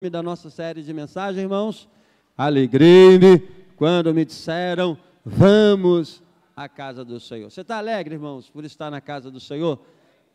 Da nossa série de mensagens, irmãos, alegrei-me quando me disseram, vamos à casa do Senhor. Você está alegre, irmãos, por estar na casa do Senhor?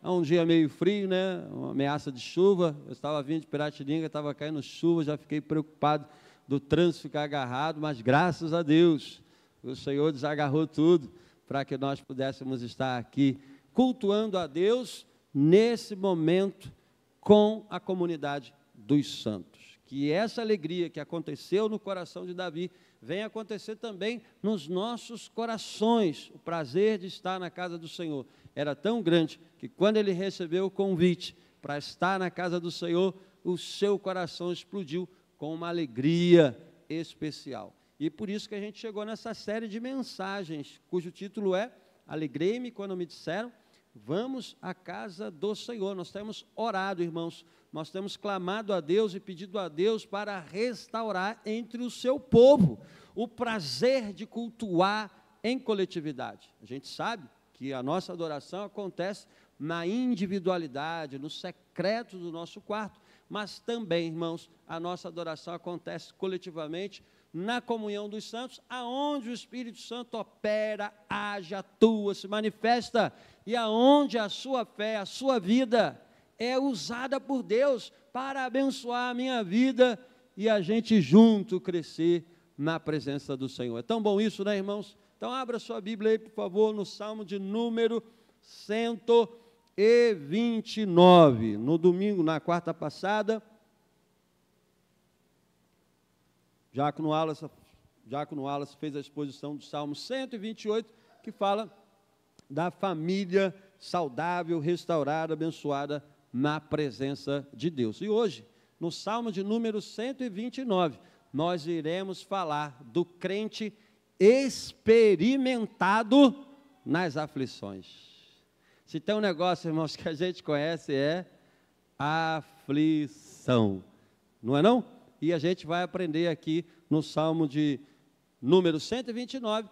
É um dia meio frio, né? Uma ameaça de chuva. Eu estava vindo de Piratininga, estava caindo chuva, já fiquei preocupado do trânsito ficar agarrado, mas graças a Deus, o Senhor desagarrou tudo para que nós pudéssemos estar aqui cultuando a Deus nesse momento com a comunidade dos santos. Que essa alegria que aconteceu no coração de Davi venha acontecer também nos nossos corações. O prazer de estar na casa do Senhor era tão grande que quando ele recebeu o convite para estar na casa do Senhor, o seu coração explodiu com uma alegria especial. E por isso que a gente chegou nessa série de mensagens, cujo título é Alegrei-me quando me disseram, vamos à casa do Senhor. Nós temos orado, irmãos, nós temos clamado a Deus e pedido a Deus para restaurar entre o seu povo o prazer de cultuar em coletividade. A gente sabe que a nossa adoração acontece na individualidade, no secreto do nosso quarto, mas também, irmãos, a nossa adoração acontece coletivamente na comunhão dos santos, aonde o Espírito Santo opera, age, atua, se manifesta, e aonde a sua fé, a sua vida é usada por Deus para abençoar a minha vida e a gente junto crescer na presença do Senhor. É tão bom isso, né, irmãos? Então, abra sua Bíblia aí, por favor, no Salmo de número 129. No domingo, na quarta passada, Diácono Wallace fez a exposição do Salmo 128, que fala da família saudável, restaurada, abençoada na presença de Deus. E hoje, no Salmo de número 129, nós iremos falar do crente experimentado nas aflições. Se tem um negócio, irmãos, que a gente conhece é aflição, não é não? E a gente vai aprender aqui no Salmo de número 129,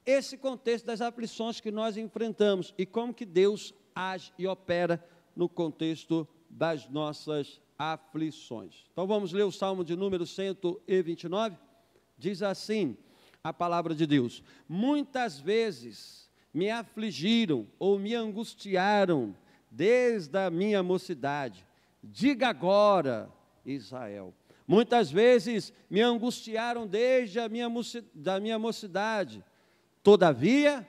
esse contexto das aflições que nós enfrentamos e como que Deus age e opera no contexto das nossas aflições. Então vamos ler o Salmo de número 129, diz assim a palavra de Deus: muitas vezes me afligiram ou me angustiaram desde a minha mocidade, diga agora, Israel. Muitas vezes me angustiaram desde a minha mocidade, todavia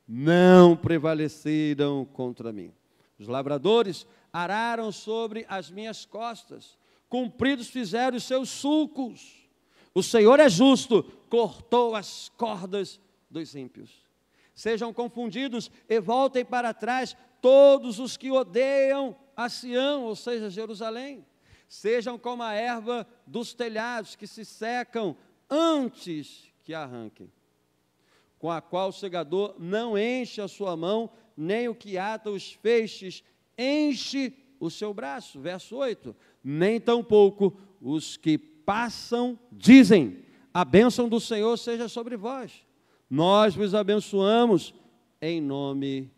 não prevaleceram contra mim. Os lavradores araram sobre as minhas costas, compridos fizeram os seus sulcos. O Senhor é justo, cortou as cordas dos ímpios. Sejam confundidos e voltem para trás todos os que odeiam a Sião, ou seja, Jerusalém. Sejam como a erva dos telhados que se secam antes que arranquem, com a qual o segador não enche a sua mão, nem o que ata os feixes enche o seu braço. Verso 8, nem tampouco os que passam dizem, a bênção do Senhor seja sobre vós. Nós vos abençoamos em nome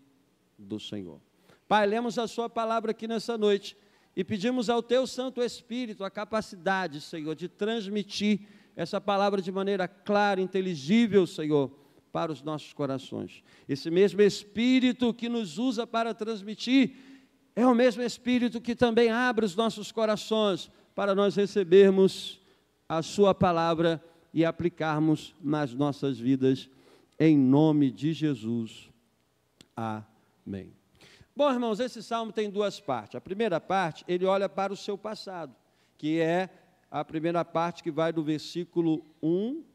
do Senhor. Pai, lemos a sua palavra aqui nessa noite e pedimos ao teu Santo Espírito a capacidade, Senhor, de transmitir essa palavra de maneira clara, inteligível, Senhor, para os nossos corações. Esse mesmo Espírito que nos usa para transmitir, é o mesmo Espírito que também abre os nossos corações para nós recebermos a sua palavra e aplicarmos nas nossas vidas, em nome de Jesus. Amém. Bom, irmãos, esse salmo tem duas partes. A primeira parte, ele olha para o seu passado, que é a primeira parte que vai do versículo 1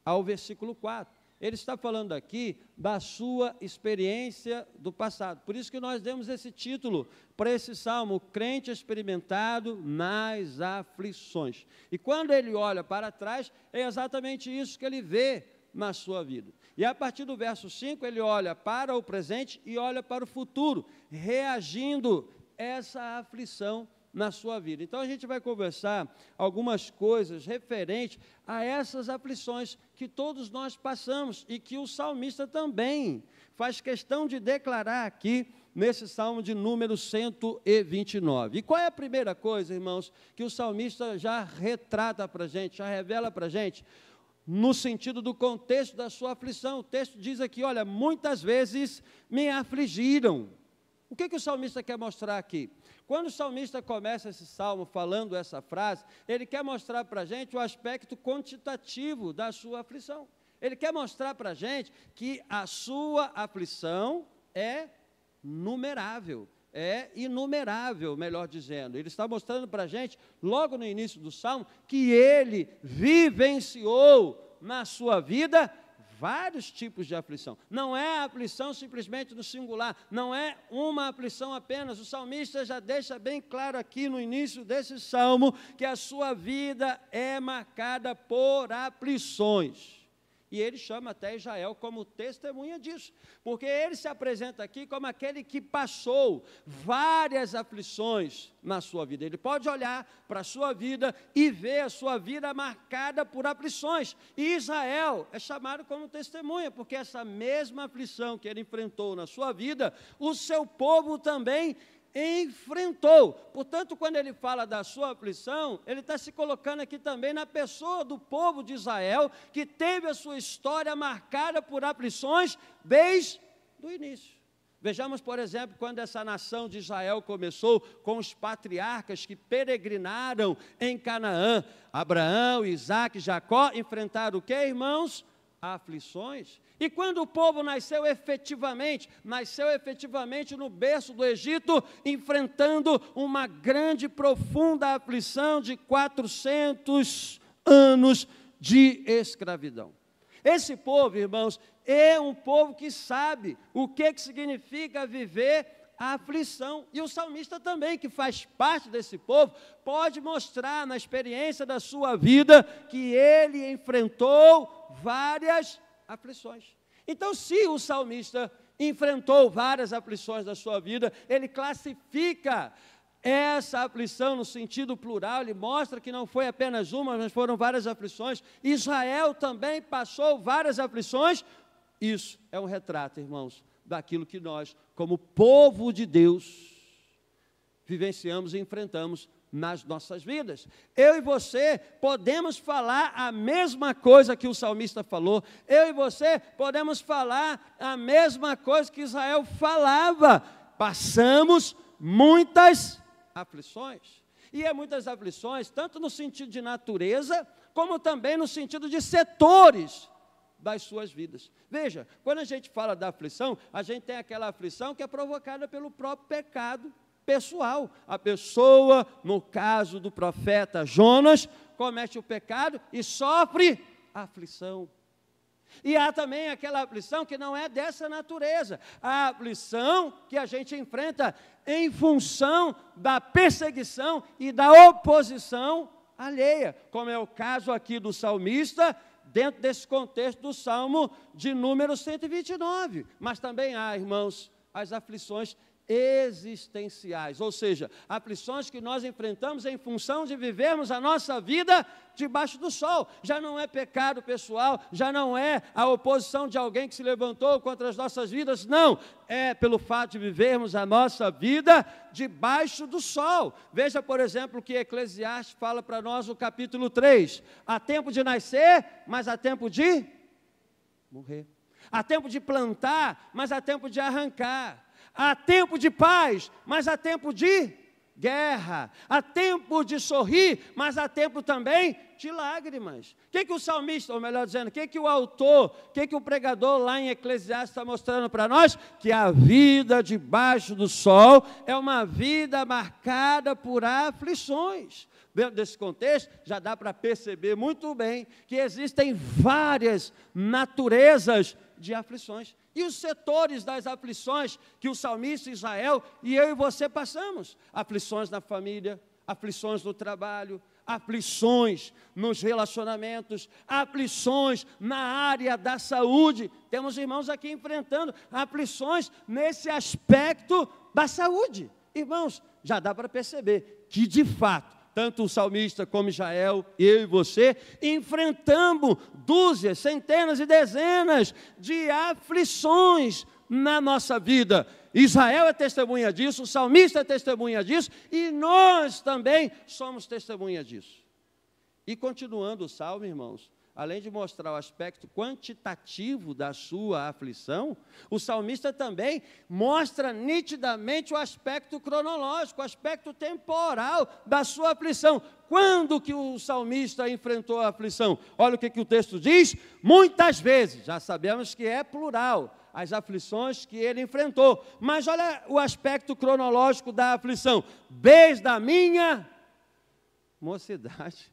ao versículo 4. Ele está falando aqui da sua experiência do passado. Por isso que nós demos esse título para esse salmo, crente experimentado nas aflições. E quando ele olha para trás, é exatamente isso que ele vê na sua vida. E a partir do verso 5, ele olha para o presente e olha para o futuro, reagindo a essa aflição na sua vida. Então, a gente vai conversar algumas coisas referentes a essas aflições que todos nós passamos e que o salmista também faz questão de declarar aqui nesse Salmo de número 129. E qual é a primeira coisa, irmãos, que o salmista já retrata para a gente, já revela para a gente? No sentido do contexto da sua aflição. O texto diz aqui, olha, muitas vezes me afligiram. O que o salmista quer mostrar aqui? Quando o salmista começa esse salmo falando essa frase, ele quer mostrar para a gente o aspecto quantitativo da sua aflição. Ele quer mostrar para a gente que a sua aflição é numerável, é inumerável, melhor dizendo. Ele está mostrando para a gente, logo no início do salmo, que ele vivenciou na sua vida vários tipos de aflição. Não é a aflição simplesmente no singular, não é uma aflição apenas. O salmista já deixa bem claro aqui no início desse salmo que a sua vida é marcada por aflições. E ele chama até Israel como testemunha disso, porque ele se apresenta aqui como aquele que passou várias aflições na sua vida. Ele pode olhar para a sua vida e ver a sua vida marcada por aflições. E Israel é chamado como testemunha, porque essa mesma aflição que ele enfrentou na sua vida, o seu povo também enfrentou. Portanto, quando ele fala da sua aflição, ele está se colocando aqui também na pessoa do povo de Israel, que teve a sua história marcada por aflições desde o início. Vejamos, por exemplo, quando essa nação de Israel começou com os patriarcas que peregrinaram em Canaã. Abraão, Isaque, Jacó enfrentaram o que, irmãos? Aflições. E quando o povo nasceu efetivamente no berço do Egito, enfrentando uma grande e profunda aflição de 400 anos de escravidão. Esse povo, irmãos, é um povo que sabe o que significa viver a aflição. E o salmista também, que faz parte desse povo, pode mostrar na experiência da sua vida que ele enfrentou várias aflições. Então, se o salmista enfrentou várias aflições da sua vida, ele classifica essa aflição no sentido plural, ele mostra que não foi apenas uma, mas foram várias aflições. Israel também passou várias aflições. Isso é um retrato, irmãos, daquilo que nós, como povo de Deus, vivenciamos e enfrentamos nas nossas vidas. Eu e você podemos falar a mesma coisa que o salmista falou. Eu e você podemos falar a mesma coisa que Israel falava. Passamos muitas aflições. E é muitas aflições, tanto no sentido de natureza, como também no sentido de setores das suas vidas. Veja, quando a gente fala da aflição, a gente tem aquela aflição que é provocada pelo próprio pecado pessoal. A pessoa, no caso do profeta Jonas, comete o pecado e sofre aflição. E há também aquela aflição que não é dessa natureza, a aflição que a gente enfrenta em função da perseguição e da oposição alheia, como é o caso aqui do salmista, dentro desse contexto do Salmo de número 129. Mas também há, irmãos, as aflições existenciais, ou seja, aflições que nós enfrentamos em função de vivermos a nossa vida debaixo do sol. Já não é pecado pessoal, já não é a oposição de alguém que se levantou contra as nossas vidas, não, é pelo fato de vivermos a nossa vida debaixo do sol. Veja, por exemplo, o que Eclesiastes fala para nós no capítulo 3, há tempo de nascer, mas há tempo de morrer, há tempo de plantar, mas há tempo de arrancar. Há tempo de paz, mas há tempo de guerra. Há tempo de sorrir, mas há tempo também de lágrimas. O que o salmista, ou melhor dizendo, o que o autor, o que o pregador lá em Eclesiastes está mostrando para nós? Que a vida debaixo do sol é uma vida marcada por aflições. Dentro desse contexto, já dá para perceber muito bem que existem várias naturezas de aflições. E os setores das aflições que o salmista Israel e eu e você passamos. Aflições na família, aflições no trabalho, aflições nos relacionamentos, aflições na área da saúde. Temos irmãos aqui enfrentando aflições nesse aspecto da saúde. Irmãos, já dá para perceber que de fato, tanto o salmista como Israel, eu e você, enfrentamos dúzias, centenas e dezenas de aflições na nossa vida. Israel é testemunha disso, o salmista é testemunha disso, e nós também somos testemunha disso. E continuando o salmo, irmãos, além de mostrar o aspecto quantitativo da sua aflição, o salmista também mostra nitidamente o aspecto cronológico, o aspecto temporal da sua aflição. Quando que o salmista enfrentou a aflição? Olha o que o texto diz: muitas vezes, já sabemos que é plural, as aflições que ele enfrentou, mas olha o aspecto cronológico da aflição: desde a minha mocidade.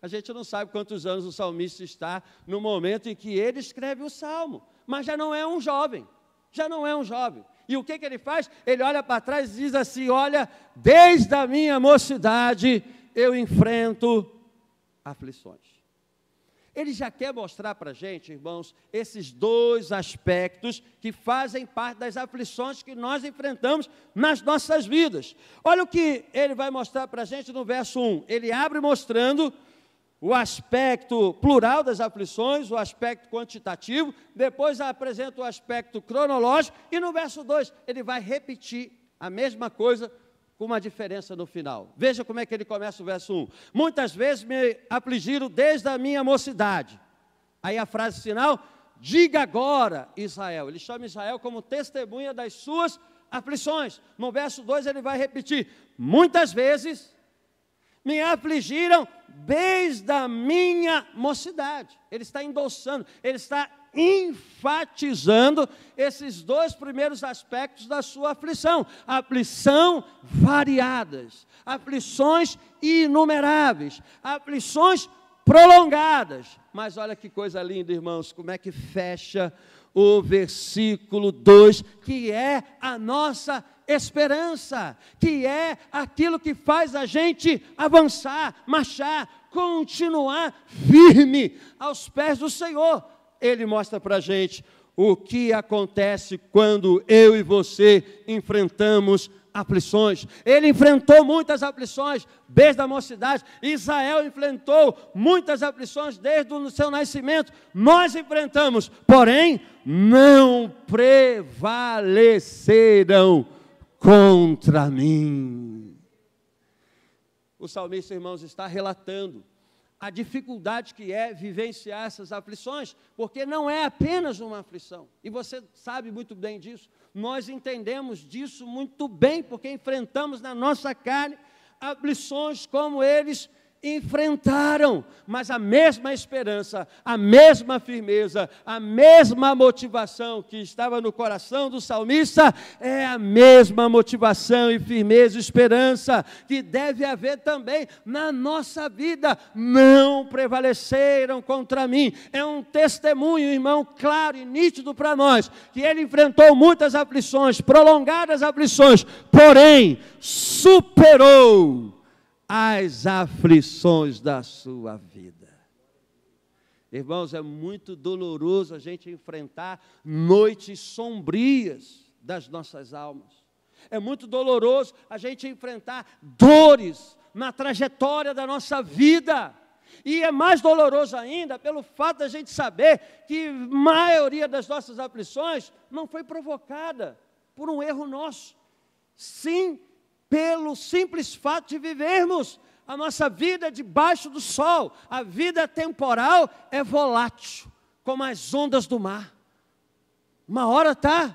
A gente não sabe quantos anos o salmista está no momento em que ele escreve o salmo, mas já não é um jovem, E o que ele faz? Ele olha para trás e diz assim: olha, desde a minha mocidade eu enfrento aflições. Ele já quer mostrar para a gente, irmãos, esses dois aspectos que fazem parte das aflições que nós enfrentamos nas nossas vidas. Olha o que ele vai mostrar para a gente no verso 1. Ele abre mostrando o aspecto plural das aflições, o aspecto quantitativo, depois apresenta o aspecto cronológico, e no verso 2 ele vai repetir a mesma coisa, com uma diferença no final. Veja como é que ele começa o verso 1. Muitas vezes me afligiram desde a minha mocidade. Aí a frase final: diga agora, Israel. Ele chama Israel como testemunha das suas aflições. No verso 2 ele vai repetir: muitas vezes me afligiram desde a minha mocidade. Ele está endossando, ele está enfatizando esses dois primeiros aspectos da sua aflição. Aflição variadas, aflições inumeráveis, aflições prolongadas. Mas olha que coisa linda, irmãos, como é que fecha o versículo 2, que é a nossa esperança, que é aquilo que faz a gente avançar, marchar, continuar firme aos pés do Senhor. Ele mostra para a gente o que acontece quando eu e você enfrentamos aflições. Ele enfrentou muitas aflições desde a mocidade. Israel enfrentou muitas aflições desde o seu nascimento. Nós enfrentamos, porém, não prevaleceram contra mim. O salmista, irmãos, está relatando a dificuldade que é vivenciar essas aflições, porque não é apenas uma aflição, e você sabe muito bem disso, nós entendemos disso muito bem, porque enfrentamos na nossa carne aflições como eles enfrentaram, mas a mesma esperança, a mesma firmeza, a mesma motivação que estava no coração do salmista, é a mesma motivação e firmeza e esperança que deve haver também na nossa vida. Não prevaleceram contra mim. É um testemunho, irmão, claro e nítido para nós, que ele enfrentou muitas aflições, prolongadas aflições, porém superou as aflições da sua vida. Irmãos, é muito doloroso a gente enfrentar noites sombrias das nossas almas. É muito doloroso a gente enfrentar dores na trajetória da nossa vida. E é mais doloroso ainda pelo fato da gente saber que a maioria das nossas aflições não foi provocada por um erro nosso. Sim, pelo simples fato de vivermos a nossa vida debaixo do sol. A vida temporal é volátil, como as ondas do mar. Uma hora está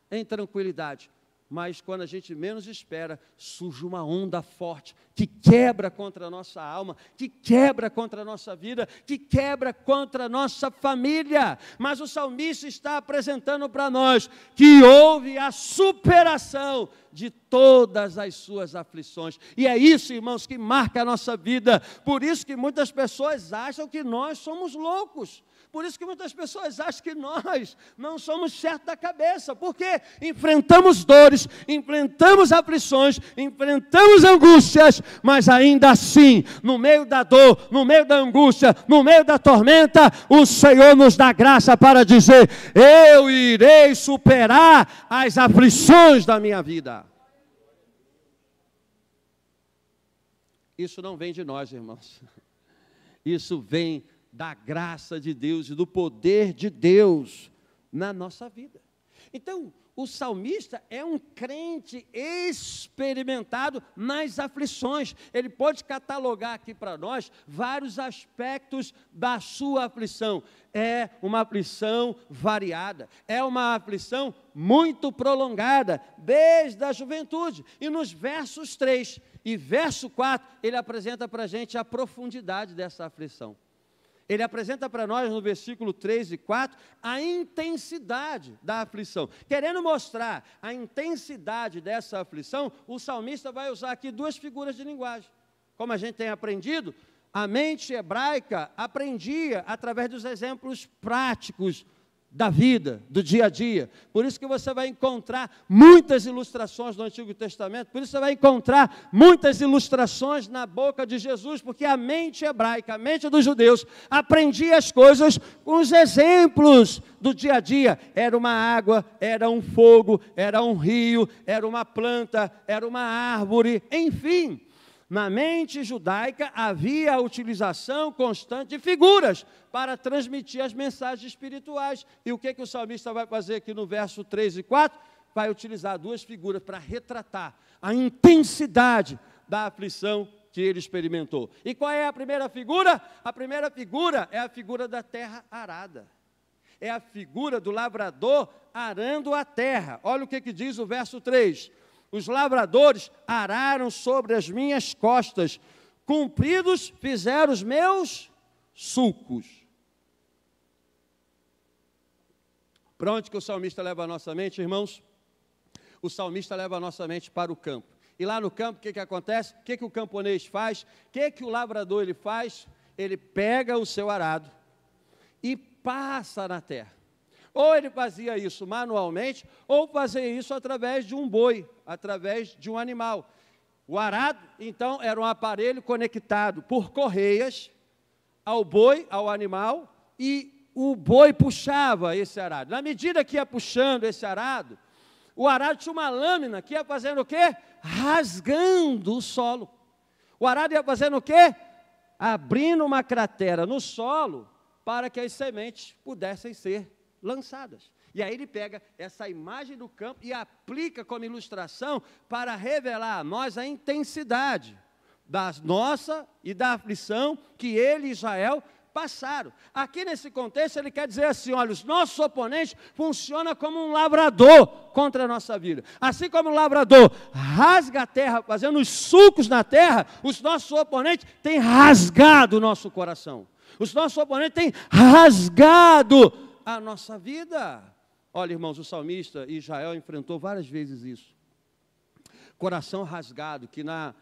em tranquilidade, mas quando a gente menos espera, surge uma onda forte, que quebra contra a nossa alma, que quebra contra a nossa vida, que quebra contra a nossa família. Mas o salmista está apresentando para nós que houve a superação de todas as suas aflições. E é isso, irmãos, que marca a nossa vida. Por isso que muitas pessoas acham que nós somos loucos. Por isso que muitas pessoas acham que nós não somos certos da cabeça, porque enfrentamos dores, enfrentamos aflições, enfrentamos angústias, mas ainda assim, no meio da dor, no meio da angústia, no meio da tormenta, o Senhor nos dá graça para dizer: eu irei superar as aflições da minha vida. Isso não vem de nós, irmãos. Isso vem da graça de Deus e do poder de Deus na nossa vida. Então, o salmista é um crente experimentado nas aflições. Ele pode catalogar aqui para nós vários aspectos da sua aflição. É uma aflição variada, é uma aflição muito prolongada, desde a juventude. E nos versos 3 e verso 4, ele apresenta para a gente a profundidade dessa aflição. Ele apresenta para nós, no versículo 3 e 4, a intensidade da aflição. Querendo mostrar a intensidade dessa aflição, o salmista vai usar aqui duas figuras de linguagem. Como a gente tem aprendido, a mente hebraica aprendia através dos exemplos práticos da vida, do dia a dia. Por isso que você vai encontrar muitas ilustrações no Antigo Testamento, por isso você vai encontrar muitas ilustrações na boca de Jesus, porque a mente hebraica, a mente dos judeus, aprendia as coisas com os exemplos do dia a dia. Era uma água, era um fogo, era um rio, era uma planta, era uma árvore, enfim. Na mente judaica havia a utilização constante de figuras para transmitir as mensagens espirituais. E o que o salmista vai fazer aqui no verso 3 e 4? Vai utilizar duas figuras para retratar a intensidade da aflição que ele experimentou. E qual é a primeira figura? A primeira figura é a figura da terra arada. É a figura do lavrador arando a terra. Olha o que diz o verso 3. Os lavradores araram sobre as minhas costas, compridos fizeram os meus sulcos. Para onde que o salmista leva a nossa mente, irmãos? O salmista leva a nossa mente para o campo. E lá no campo, o que acontece? O que o camponês faz? O que o lavrador ele faz? Ele pega o seu arado e passa na terra. Ou ele fazia isso manualmente, ou fazia isso através de um boi, através de um animal. O arado, então, era um aparelho conectado por correias ao boi, ao animal, e o boi puxava esse arado. Na medida que ia puxando esse arado, o arado tinha uma lâmina que ia fazendo o quê? Rasgando o solo. O arado ia fazendo o quê? Abrindo uma cratera no solo para que as sementes pudessem ser lançadas. E aí ele pega essa imagem do campo e aplica como ilustração para revelar a nós a intensidade da nossa e da aflição que ele e Israel passaram. Aqui nesse contexto ele quer dizer assim, olha, os nossos oponentes funcionam como um lavrador contra a nossa vida. Assim como o lavrador rasga a terra, fazendo os sulcos na terra, os nossos oponentes têm rasgado o nosso coração. Os nossos oponentes têm rasgado a nossa vida. Olha, irmãos, o salmista Israel enfrentou várias vezes isso. Coração rasgado, que na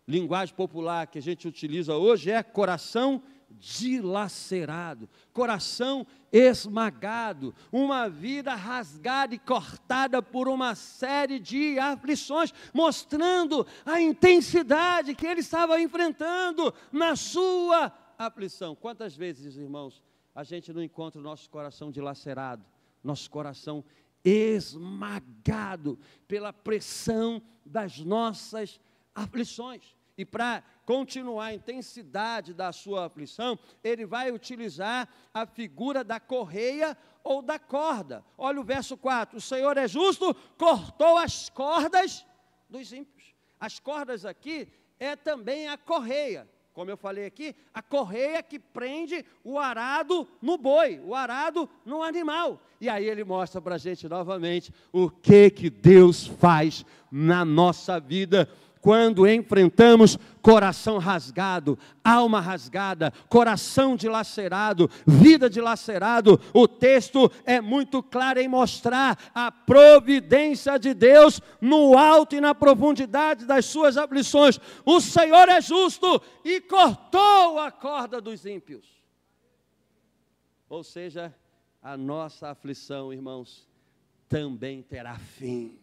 linguagem popular que a gente utiliza hoje é coração dilacerado, coração esmagado, uma vida rasgada e cortada por uma série de aflições, mostrando a intensidade que ele estava enfrentando na sua aflição. Quantas vezes, irmãos, a gente não encontra o nosso coração dilacerado, nosso coração esmagado pela pressão das nossas aflições. E para continuar a intensidade da sua aflição, ele vai utilizar a figura da correia ou da corda. Olha o verso 4, o Senhor é justo, cortou as cordas dos ímpios. As cordas aqui é também a correia. Como eu falei aqui, a correia que prende o arado no boi, o arado no animal. E aí ele mostra para a gente novamente o que Deus faz na nossa vida quando enfrentamos coração rasgado, alma rasgada, coração dilacerado, vida dilacerado. O texto é muito claro em mostrar a providência de Deus no alto e na profundidade das suas aflições. O Senhor é justo e cortou a corda dos ímpios. Ou seja, a nossa aflição, irmãos, também terá fim.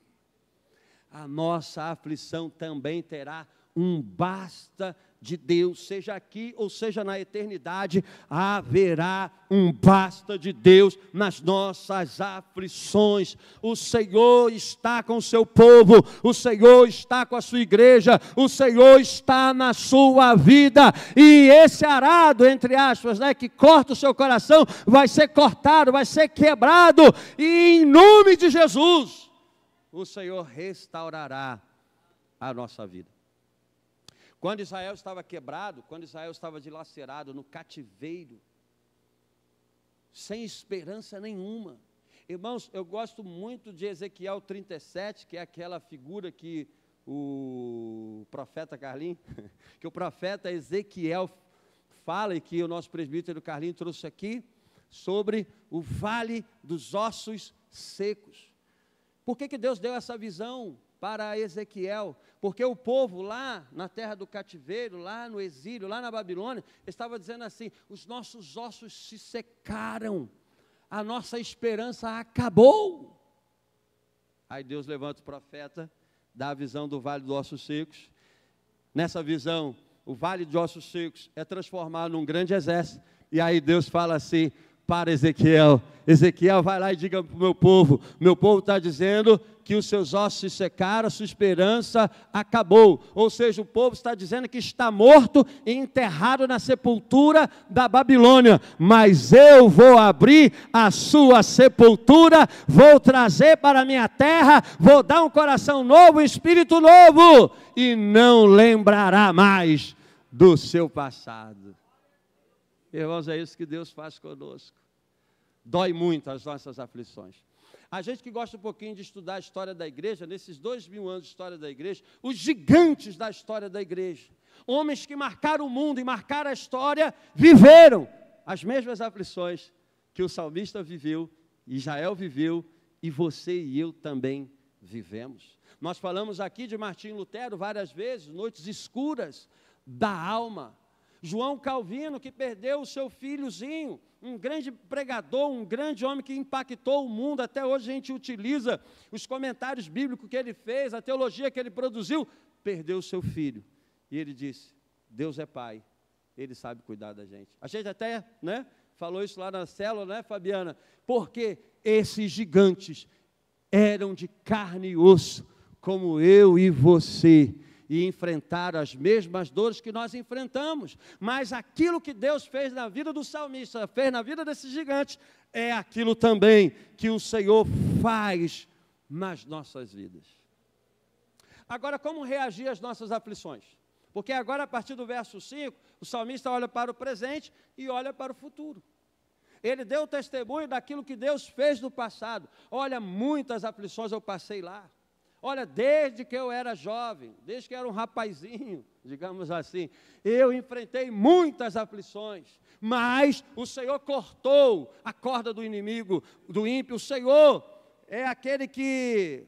A nossa aflição também terá um basta de Deus, seja aqui ou seja na eternidade, haverá um basta de Deus nas nossas aflições. O Senhor está com o seu povo, o Senhor está com a sua igreja, o Senhor está na sua vida, e esse arado, entre aspas, que corta o seu coração, vai ser cortado, vai ser quebrado, e em nome de Jesus, o Senhor restaurará a nossa vida. Quando Israel estava quebrado, quando Israel estava dilacerado no cativeiro, sem esperança nenhuma. Irmãos, eu gosto muito de Ezequiel 37, que é aquela figura que o profeta Carlinhos, que o profeta Ezequiel fala, e que o nosso presbítero Carlinhos trouxe aqui, sobre o vale dos ossos secos. Por que Deus deu essa visão para Ezequiel? Porque o povo lá na terra do cativeiro, lá no exílio, lá na Babilônia, estava dizendo assim: os nossos ossos se secaram, a nossa esperança acabou. Aí Deus levanta o profeta, dá a visão do vale dos ossos secos. Nessa visão, o vale de ossos secos é transformado num grande exército, e aí Deus fala assim para Ezequiel: Ezequiel, vai lá e diga para o meu povo está dizendo que os seus ossos se secaram, a sua esperança acabou. Ou seja, o povo está dizendo que está morto e enterrado na sepultura da Babilônia, mas eu vou abrir a sua sepultura, vou trazer para a minha terra, vou dar um coração novo, um espírito novo, e não lembrará mais do seu passado. Irmãos, é isso que Deus faz conosco. Dói muito as nossas aflições. A gente que gosta um pouquinho de estudar a história da igreja, nesses 2000 anos de história da igreja, os gigantes da história da igreja, homens que marcaram o mundo e marcaram a história, viveram as mesmas aflições que o salmista viveu, Israel viveu, e você e eu também vivemos. Nós falamos aqui de Martinho Lutero várias vezes, noites escuras da alma. João Calvino, que perdeu o seu filhozinho, um grande pregador, um grande homem que impactou o mundo. Até hoje a gente utiliza os comentários bíblicos que ele fez, a teologia que ele produziu. Perdeu o seu filho, e ele disse: Deus é pai, Ele sabe cuidar da gente. A gente até falou isso lá na célula, Fabiana? Porque esses gigantes eram de carne e osso, como eu e você, e enfrentaram as mesmas dores que nós enfrentamos. Mas aquilo que Deus fez na vida do salmista, fez na vida desses gigantes, é aquilo também que o Senhor faz nas nossas vidas. Agora, como reagir às nossas aflições? Porque agora, a partir do verso 5, o salmista olha para o presente e olha para o futuro. Ele deu testemunho daquilo que Deus fez no passado. Olha, muitas aflições eu passei lá. Olha, desde que eu era jovem, desde que eu era um rapazinho, digamos assim, eu enfrentei muitas aflições, mas o Senhor cortou a corda do inimigo, do ímpio. O Senhor é aquele que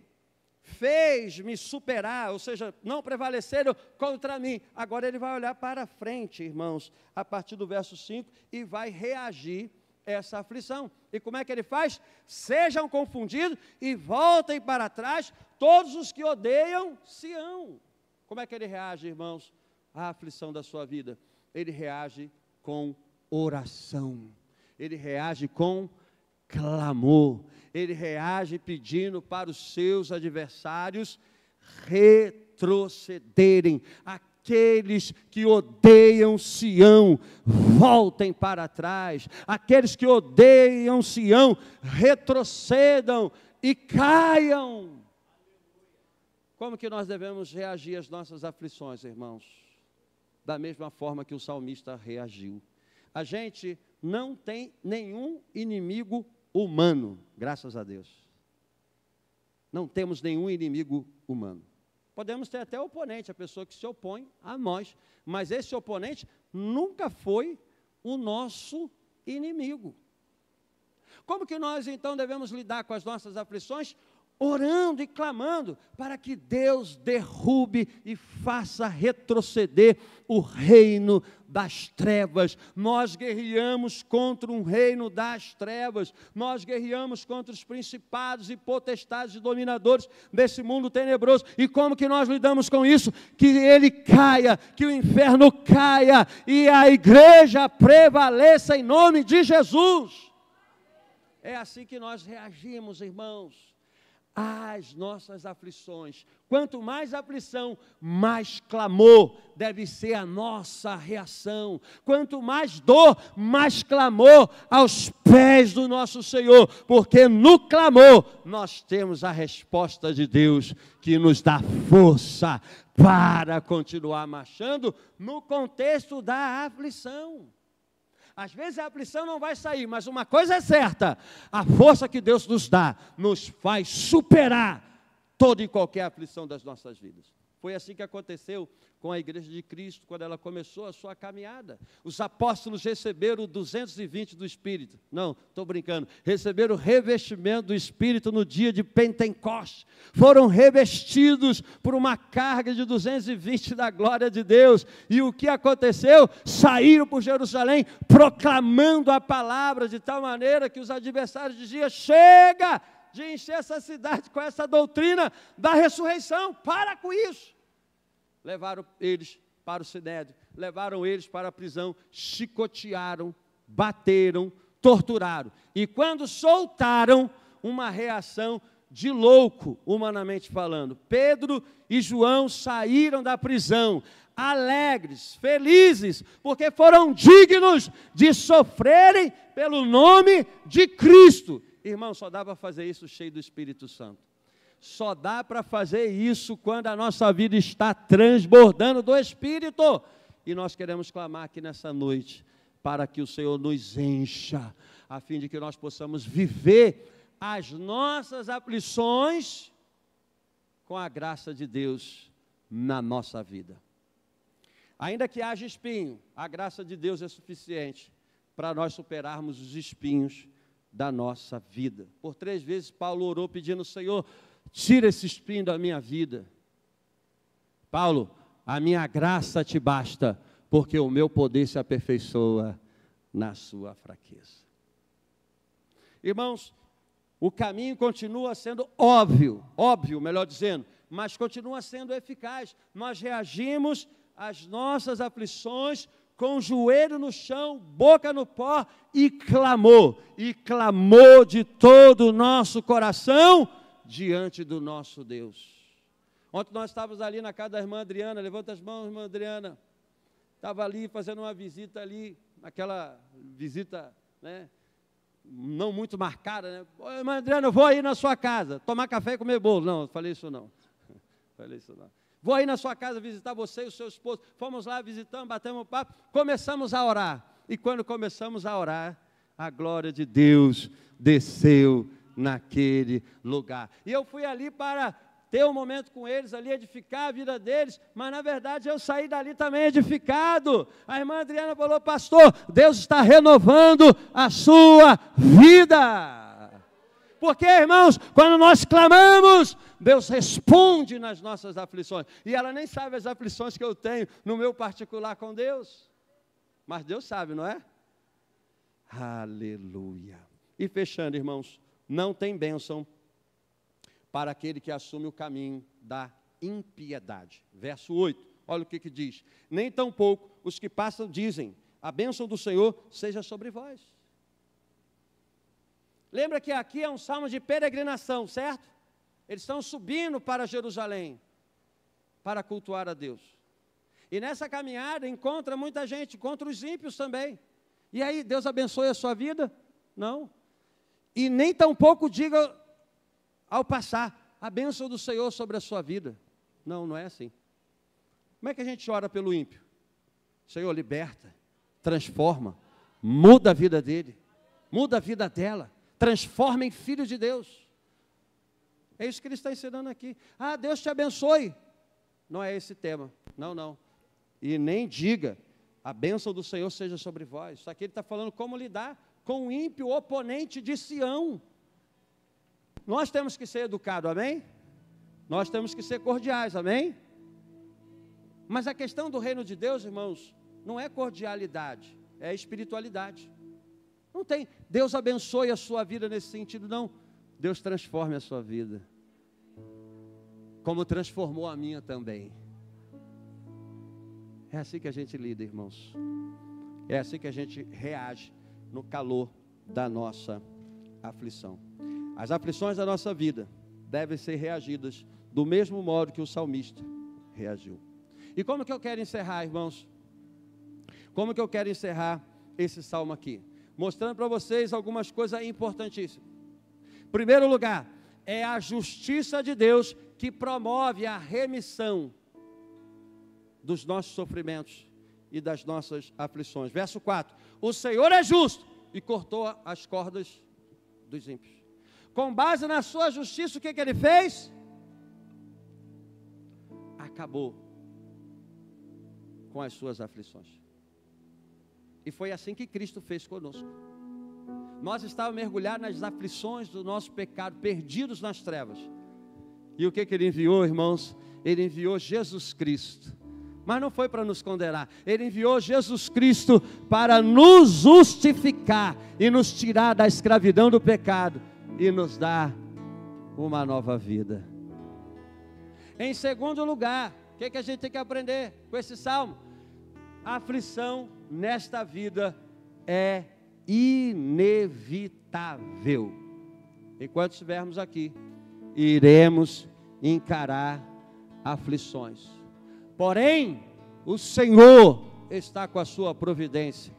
fez me superar, ou seja, não prevaleceram contra mim. Agora ele vai olhar para frente, irmãos, a partir do verso 5, e vai reagir essa aflição. E como é que ele faz? Sejam confundidos e voltem para trás todos os que odeiam Sião. Como é que ele reage, irmãos, à aflição da sua vida? Ele reage com oração, ele reage com clamor, ele reage pedindo para os seus adversários retrocederem. Aqueles que odeiam Sião, voltem para trás. Aqueles que odeiam Sião, retrocedam e caiam. Como que nós devemos reagir às nossas aflições, irmãos? Da mesma forma que o salmista reagiu. A gente não tem nenhum inimigo humano, graças a Deus. Não temos nenhum inimigo humano. Podemos ter até oponente, a pessoa que se opõe a nós, mas esse oponente nunca foi o nosso inimigo. Como que nós então devemos lidar com as nossas aflições? orando e clamando para que Deus derrube e faça retroceder o reino das trevas. Nós guerreamos contra um reino das trevas, nós guerreamos contra os principados e potestades e dominadores desse mundo tenebroso. E como que nós lidamos com isso? Que ele caia, que o inferno caia e a igreja prevaleça em nome de Jesus. É assim que nós reagimos, irmãos, às nossas aflições. Quanto mais aflição, mais clamor deve ser a nossa reação. Quanto mais dor, mais clamor aos pés do nosso Senhor, porque no clamor nós temos a resposta de Deus, que nos dá força para continuar marchando no contexto da aflição. Às vezes a aflição não vai sair, mas uma coisa é certa: a força que Deus nos dá nos faz superar toda e qualquer aflição das nossas vidas. Foi assim que aconteceu com a Igreja de Cristo, quando ela começou a sua caminhada. Os apóstolos receberam 220 do Espírito. Não, estou brincando. Receberam o revestimento do Espírito no dia de Pentecostes. Foram revestidos por uma carga de 220 da glória de Deus. E o que aconteceu? Saíram por Jerusalém proclamando a palavra de tal maneira que os adversários diziam: chega de encher essa cidade com essa doutrina da ressurreição, para com isso. Levaram eles para o Sinédrio, levaram eles para a prisão, chicotearam, bateram, torturaram. E quando soltaram, uma reação de louco, humanamente falando. Pedro e João saíram da prisão, alegres, felizes, porque foram dignos de sofrerem pelo nome de Cristo. Irmão, só dá para fazer isso cheio do Espírito Santo. Só dá para fazer isso quando a nossa vida está transbordando do Espírito. E nós queremos clamar aqui nessa noite, para que o Senhor nos encha, a fim de que nós possamos viver as nossas aflições com a graça de Deus na nossa vida. Ainda que haja espinho, a graça de Deus é suficiente para nós superarmos os espinhos da nossa vida. Por 3 vezes Paulo orou pedindo: Senhor, tira esse espinho da minha vida. Paulo, a minha graça te basta, porque o meu poder se aperfeiçoa na sua fraqueza. Irmãos, o caminho continua sendo óbvio, melhor dizendo, mas continua sendo eficaz. Nós reagimos às nossas aflições com o joelho no chão, boca no pó, e clamou de todo o nosso coração diante do nosso Deus. Ontem nós estávamos ali na casa da irmã Adriana. Levanta as mãos, irmã Adriana. Estava ali fazendo uma visita ali, aquela visita, né, não muito marcada, né? Ô, irmã Adriana, eu vou aí na sua casa, tomar café e comer bolo. Não, falei isso não. Falei isso não. Vou aí na sua casa visitar você e o seu esposo. Fomos lá, visitamos, batemos um papo, começamos a orar. E quando começamos a orar, a glória de Deus desceu naquele lugar. E eu fui ali para ter um momento com eles ali, edificar a vida deles, mas na verdade eu saí dali também edificado. A irmã Adriana falou: pastor, Deus está renovando a sua vida. Porque, irmãos, quando nós clamamos, Deus responde nas nossas aflições. E ela nem sabe as aflições que eu tenho no meu particular com Deus. Mas Deus sabe, não é? Aleluia. E fechando, irmãos, não tem bênção para aquele que assume o caminho da impiedade. Verso 8, olha o que diz: nem tampouco os que passam dizem: a bênção do Senhor seja sobre vós. Lembra que aqui é um salmo de peregrinação, certo? Eles estão subindo para Jerusalém para cultuar a Deus. E nessa caminhada encontra muita gente, encontra os ímpios também. E aí, Deus abençoe a sua vida? Não. E nem tampouco diga ao passar: a bênção do Senhor sobre a sua vida. Não, não é assim. Como é que a gente ora pelo ímpio? Senhor, liberta, transforma, muda a vida dele, muda a vida dela, transforma em filho de Deus. É isso que ele está ensinando aqui. Ah, Deus te abençoe. Não é esse tema, não. E nem diga: a bênção do Senhor seja sobre vós. Isso aqui ele está falando como lidar com o ímpio oponente de Sião. Nós temos que ser educados, amém? Nós temos que ser cordiais, amém? Mas a questão do reino de Deus, irmãos, não é cordialidade, é espiritualidade. Não tem, Deus abençoe a sua vida nesse sentido, não. Deus transforme a sua vida, como transformou a minha também. É assim que a gente lida, irmãos. É assim que a gente reage no calor da nossa aflição. As aflições da nossa vida devem ser reagidas do mesmo modo que o salmista reagiu. E como que eu quero encerrar, irmãos? Como que eu quero encerrar esse salmo aqui? Mostrando para vocês algumas coisas importantíssimas. Em primeiro lugar, é a justiça de Deus que promove a remissão dos nossos sofrimentos e das nossas aflições. Verso 4, o Senhor é justo e cortou as cordas dos ímpios. Com base na sua justiça, o que ele fez? Acabou com as suas aflições. E foi assim que Cristo fez conosco. Nós estávamos mergulhados nas aflições do nosso pecado, perdidos nas trevas. E o que ele enviou, irmãos? Ele enviou Jesus Cristo. Mas não foi para nos condenar. Ele enviou Jesus Cristo para nos justificar e nos tirar da escravidão do pecado e nos dar uma nova vida. Em segundo lugar, o que a gente tem que aprender com esse salmo? A aflição nesta vida é inevitável. Enquanto estivermos aqui, iremos encarar aflições. Porém, o Senhor está com a sua providência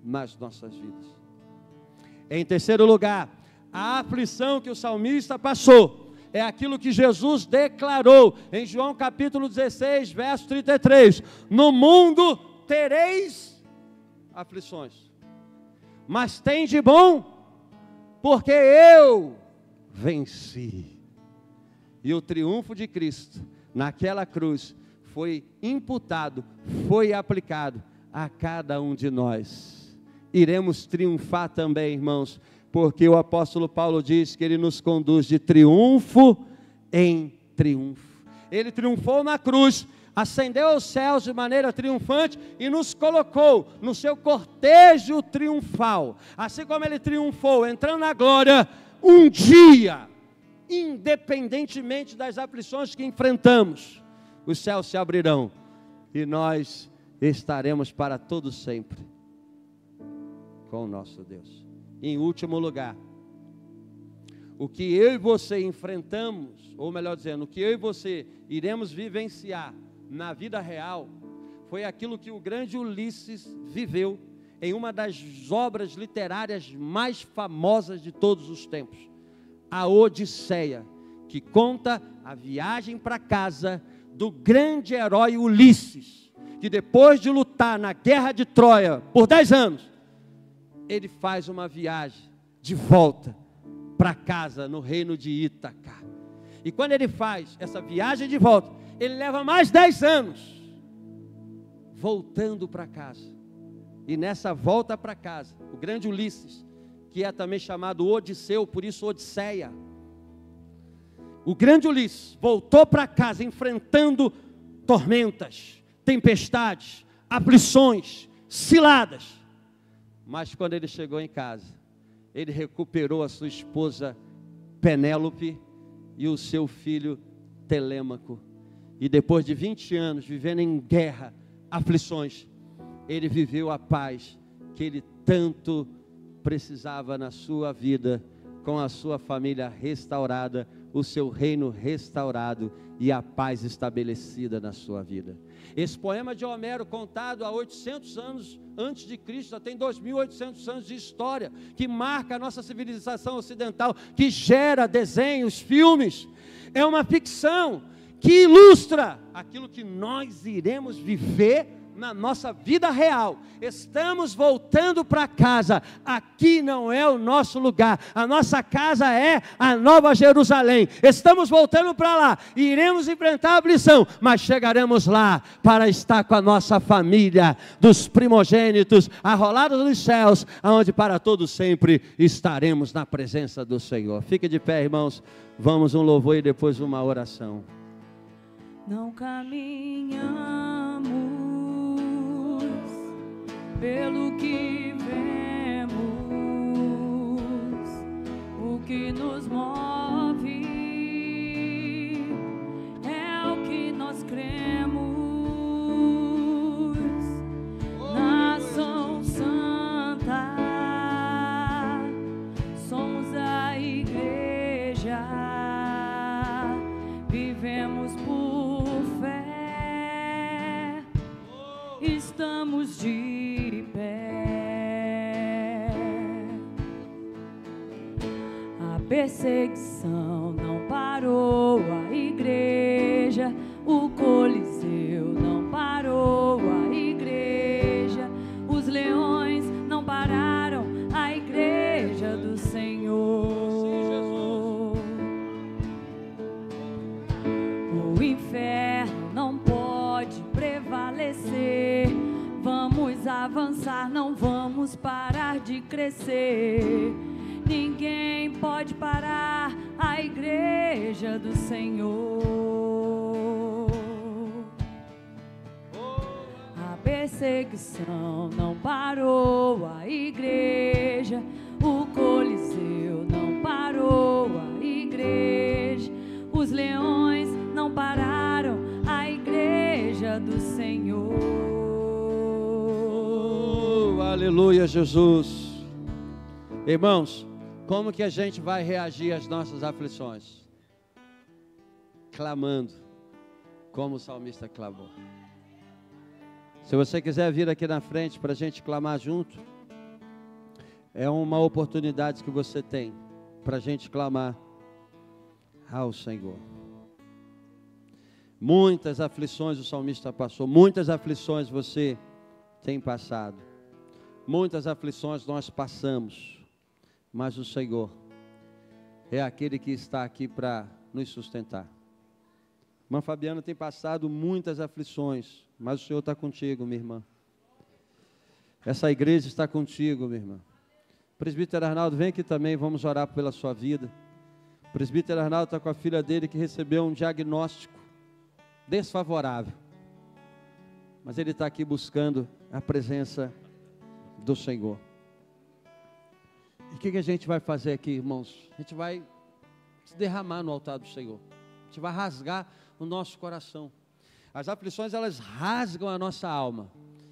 nas nossas vidas. Em terceiro lugar, a aflição que o salmista passou é aquilo que Jesus declarou em João capítulo 16, verso 33. No mundo tereis aflições, mas tende bom, porque eu venci. E o triunfo de Cristo naquela cruz foi imputado, foi aplicado a cada um de nós. Iremos triunfar também, irmãos, porque o apóstolo Paulo diz que ele nos conduz de triunfo em triunfo. Ele triunfou na cruz, ascendeu aos céus de maneira triunfante e nos colocou no seu cortejo triunfal. Assim como ele triunfou, entrando na glória, um dia, independentemente das aflições que enfrentamos, os céus se abrirão e nós estaremos para todo sempre com o nosso Deus. Em último lugar, o que eu e você enfrentamos, ou melhor dizendo, o que eu e você iremos vivenciar na vida real, foi aquilo que o grande Ulisses viveu em uma das obras literárias mais famosas de todos os tempos, a Odisseia, que conta a viagem para casa do grande herói Ulisses, que depois de lutar na guerra de Troia por 10 anos, ele faz uma viagem de volta para casa no reino de Ítaca. E quando ele faz essa viagem de volta, ele leva mais 10 anos voltando para casa. E nessa volta para casa, o grande Ulisses, que é também chamado Odisseu, por isso Odisseia, o grande Ulisses voltou para casa enfrentando tormentas, tempestades, aflições, ciladas. Mas quando ele chegou em casa, ele recuperou a sua esposa Penélope e o seu filho Telêmaco. E depois de 20 anos vivendo em guerra, aflições, ele viveu a paz que ele tanto precisava na sua vida, com a sua família restaurada, o seu reino restaurado e a paz estabelecida na sua vida. Esse poema de Homero, contado há 800 anos antes de Cristo, já tem 2.800 anos de história, que marca a nossa civilização ocidental, que gera desenhos, filmes. É uma ficção que ilustra aquilo que nós iremos viver na nossa vida real, estamos voltando para casa. Aqui não é o nosso lugar, a nossa casa é a Nova Jerusalém. Estamos voltando para lá, iremos enfrentar a aflição, mas chegaremos lá para estar com a nossa família, dos primogênitos, arrolados dos céus, aonde para todos sempre estaremos na presença do Senhor. Fique de pé, irmãos, vamos um louvor e depois uma oração. Não caminhamos pelo que vemos, o que nos move é o que nós cremos. Nação santa, somos a igreja, vivemos por fé, estamos de pé. A perseguição não parou a igreja, o Coliseu não parou a igreja, os leões não pararam a igreja do Senhor. O inferno não pode prevalecer, vamos avançar, não vamos parar de crescer. Ninguém pode parar a igreja do Senhor. A perseguição não parou a igreja, o Coliseu não parou a igreja, os leões não pararam a igreja do Senhor. Aleluia, Jesus. Irmãos, como que a gente vai reagir às nossas aflições? Clamando, como o salmista clamou. Se você quiser vir aqui na frente para a gente clamar junto, é uma oportunidade que você tem para a gente clamar ao Senhor. Muitas aflições o salmista passou, muitas aflições você tem passado, muitas aflições nós passamos, mas o Senhor é aquele que está aqui para nos sustentar. Irmã Fabiana tem passado muitas aflições, mas o Senhor está contigo, minha irmã. Essa igreja está contigo, minha irmã. Presbítero Arnaldo, vem aqui também, vamos orar pela sua vida. O presbítero Arnaldo está com a filha dele que recebeu um diagnóstico desfavorável, mas ele está aqui buscando a presença do Senhor. E o que a gente vai fazer aqui, irmãos? A gente vai se derramar no altar do Senhor. A gente vai rasgar o nosso coração. As aflições, elas rasgam a nossa alma.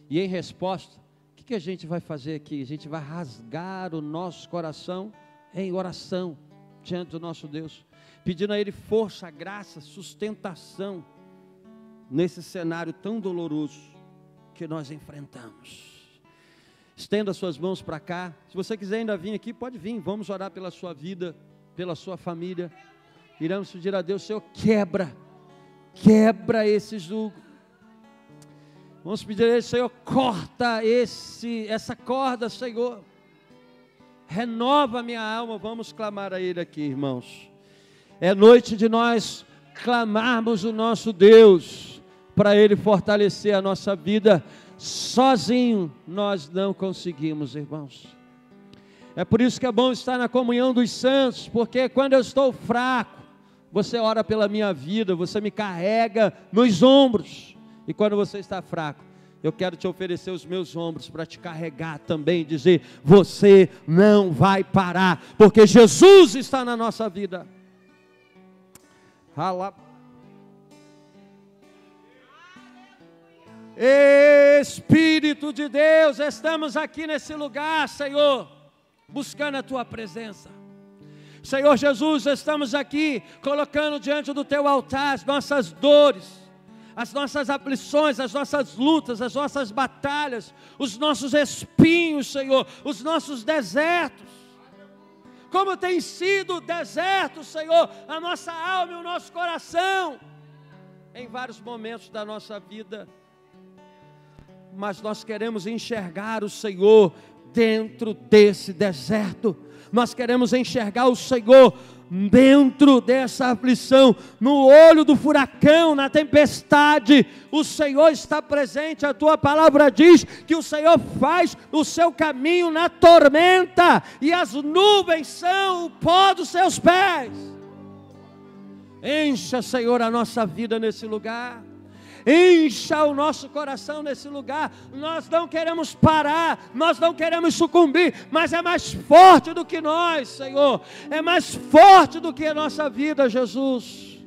E em resposta, o que a gente vai fazer aqui? A gente vai rasgar o nosso coração em oração diante do nosso Deus, pedindo a Ele força, graça, sustentação nesse cenário tão doloroso que nós enfrentamos. Estenda suas mãos para cá. Se você quiser ainda vir aqui, pode vir. Vamos orar pela sua vida, pela sua família. Iremos pedir a Deus, Senhor, quebra esse jugo. Vamos pedir a Ele, Senhor, corta essa corda, Senhor. Renova a minha alma. Vamos clamar a Ele aqui, irmãos. É noite de nós clamarmos o nosso Deus, para Ele fortalecer a nossa vida. Sozinho nós não conseguimos, irmãos. É por isso que é bom estar na comunhão dos santos, porque quando eu estou fraco, você ora pela minha vida, você me carrega nos ombros. E quando você está fraco, eu quero te oferecer os meus ombros para te carregar também, dizer, você não vai parar, porque Jesus está na nossa vida. Espírito de Deus, estamos aqui nesse lugar, Senhor, buscando a Tua presença. Senhor Jesus, estamos aqui colocando diante do Teu altar as nossas dores, as nossas aflições, as nossas lutas, as nossas batalhas, os nossos espinhos, Senhor, os nossos desertos. Como tem sido deserto, Senhor, a nossa alma e o nosso coração, em vários momentos da nossa vida. mas nós queremos enxergar o Senhor dentro desse deserto. Nós queremos enxergar o Senhor dentro dessa aflição, no olho do furacão, na tempestade. O Senhor está presente. A tua palavra diz que o Senhor faz o seu caminho na tormenta, e as nuvens são o pó dos seus pés. Encha, Senhor, a nossa vida nesse lugar. Encha o nosso coração nesse lugar. Nós não queremos parar, nós não queremos sucumbir, mas é mais forte do que nós, Senhor. É mais forte do que a nossa vida, Jesus.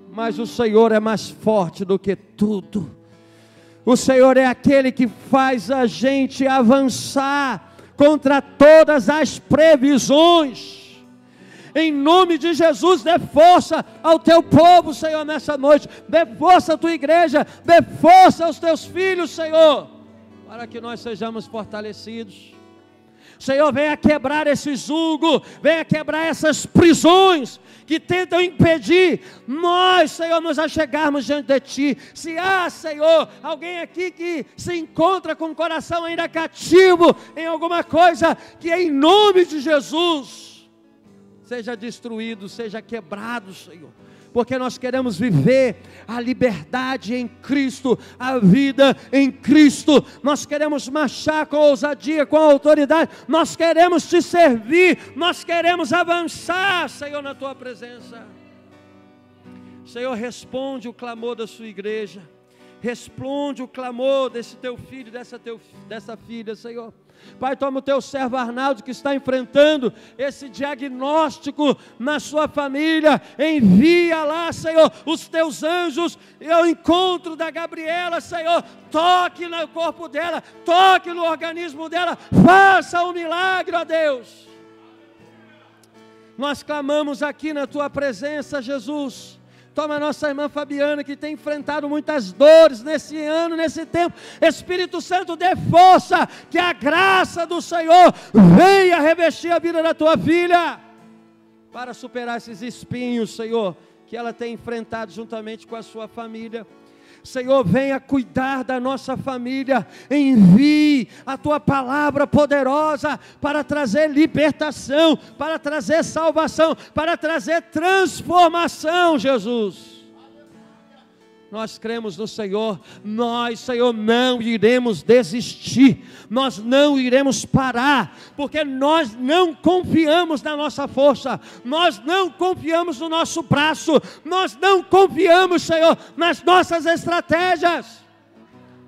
Mas o Senhor é mais forte do que tudo. O Senhor é aquele que faz a gente avançar contra todas as previsões. Em nome de Jesus, dê força ao teu povo, Senhor, nessa noite. Dê força à tua igreja, dê força aos teus filhos, Senhor, para que nós sejamos fortalecidos. Senhor, venha quebrar esse jugo, venha quebrar essas prisões que tentam impedir nós, Senhor, nos achegarmos diante de Ti. Se há, Senhor, alguém aqui que se encontra com o coração ainda cativo em alguma coisa, que em nome de Jesus seja destruído, seja quebrado, Senhor, porque nós queremos viver a liberdade em Cristo, a vida em Cristo. Nós queremos marchar com ousadia, com autoridade. Nós queremos Te servir, nós queremos avançar, Senhor, na Tua presença. Senhor, responde o clamor da Sua igreja, responde o clamor desse Teu filho, dessa filha, Senhor. Pai, toma o teu servo Arnaldo, que está enfrentando esse diagnóstico na sua família. Envia lá, Senhor, os teus anjos ao encontro da Gabriela, Senhor. Toque no corpo dela, toque no organismo dela. Faça um milagre, ó Deus. Nós clamamos aqui na tua presença, Jesus. Toma a nossa irmã Fabiana, que tem enfrentado muitas dores nesse ano, nesse tempo. Espírito Santo, dê força, que a graça do Senhor venha revestir a vida da tua filha, para superar esses espinhos, Senhor, que ela tem enfrentado juntamente com a sua família. Senhor, venha cuidar da nossa família. Envie a tua palavra poderosa para trazer libertação, para trazer salvação, para trazer transformação, Jesus. Nós cremos no Senhor. Nós, Senhor, não iremos desistir. Nós não iremos parar, porque nós não confiamos na nossa força. Nós não confiamos no nosso braço. Nós não confiamos, Senhor, nas nossas estratégias.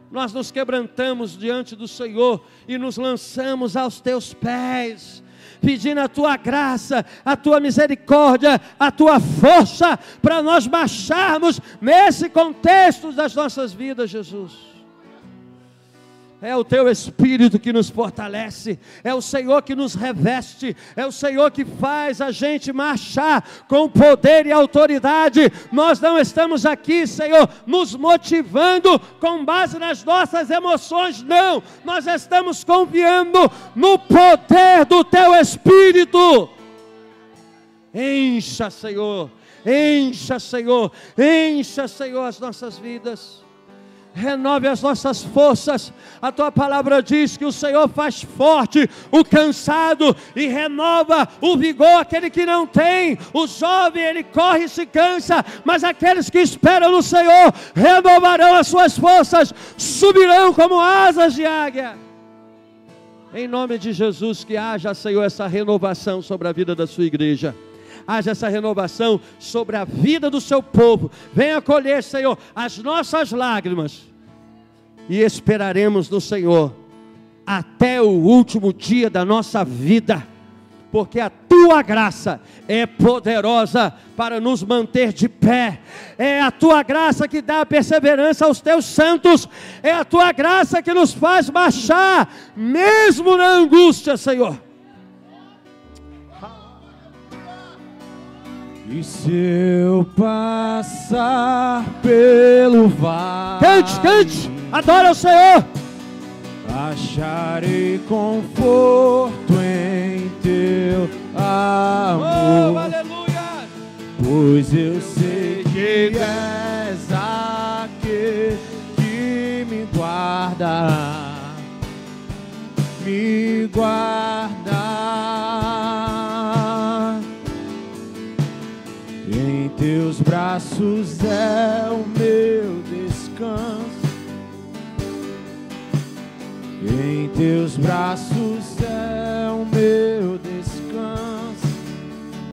Nós nos quebrantamos diante do Senhor e nos lançamos aos teus pés, pedindo a tua graça, a tua misericórdia, a tua força, para nós marcharmos nesse contexto das nossas vidas, Jesus. É o teu Espírito que nos fortalece, é o Senhor que nos reveste, é o Senhor que faz a gente marchar com poder e autoridade. Nós não estamos aqui, Senhor, nos motivando com base nas nossas emoções, não. Nós estamos confiando no poder do teu Espírito. Encha, Senhor, encha, Senhor, encha, Senhor, as nossas vidas. Renove as nossas forças. A tua palavra diz que o Senhor faz forte o cansado e renova o vigor aquele que não tem. O jovem, ele corre e se cansa, mas aqueles que esperam no Senhor renovarão as suas forças, subirão como asas de águia. Em nome de Jesus, que haja, Senhor, essa renovação sobre a vida da sua igreja. Haja essa renovação sobre a vida do seu povo. Venha acolher, Senhor, as nossas lágrimas, e esperaremos no Senhor até o último dia da nossa vida, porque a tua graça é poderosa para nos manter de pé. É a tua graça que dá perseverança aos teus santos. É a tua graça que nos faz marchar mesmo na angústia, Senhor. E se eu passar pelo vale, Cante, adora o Senhor. Acharei conforto em teu amor. Oh, aleluia. Pois eu sei que és aquele que me guarda me guardar. Em teus braços é o meu descanso. Em teus braços